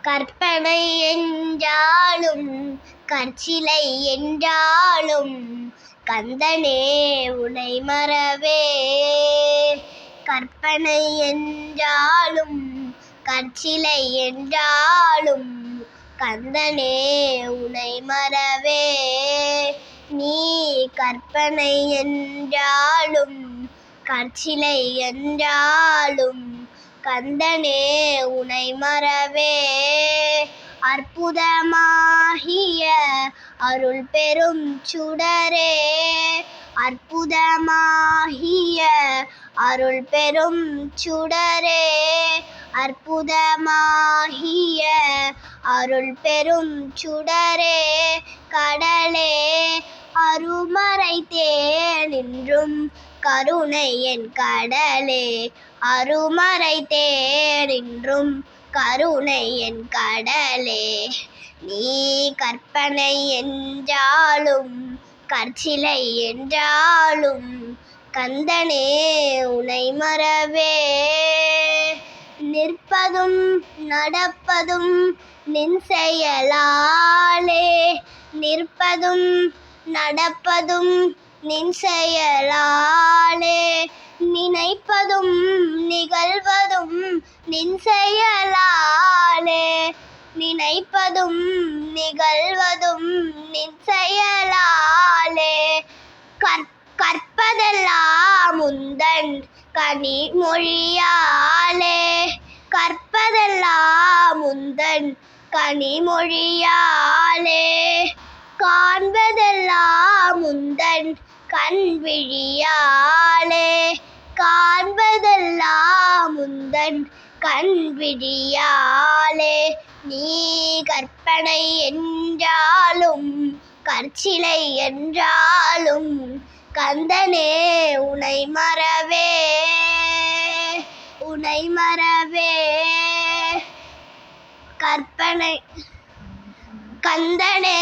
கற்பனை என்றாலும் கற்சிலை என்றாலும் கந்தனே உனை மறவே. கற்பனை என்றாலும் கற்சிலை என்றாலும் கந்தனே உனை மறவே. நீ கற்பனை என்றாலும் கற்சிலை என்றாலும் கந்தனே உனை மறவே. அற்புதமாகிய அருள் பெரும் சுடரே, அற்புதமாகிய அருள் பெரும் சுடரே, அற்புதமாகிய அருள் பெரும் சுடரே, கடலே அருமறைத்தே நின்றும் கருணை என் கடலே, அருமறைத்தே நின்றும் கருணை என் கடலே. நீ கற்பனை என்றாலும் கற்சிலை என்றாலும் கந்தனே உனை மறவே. நிற்பதும் நடப்பதும் நின் செயலாலே, நிற்பதும் நடப்பதும் நின் செயலாலே, நினைப்பதும் நிகழ்வதும் நின் செயலாலே, நினைப்பதும் நிகழ்வதும் நின் செயலாலே. கற்பதெல்லாம் உந்தன் கனிமொழியாலே, கற்பதெல்லாம் உந்தன் கனிமொழியாலே, காண்பதெல்லாம் உந்தன் கண்விழியாலே, காண்பதெல்லாம் உந்தன் கண்விழியாலே. நீ கற்பனை என்றாலும் கற்சிலை என்றாலும் கந்தனே உனை மறவே, உனை மறவே. கற்பனை கந்தனே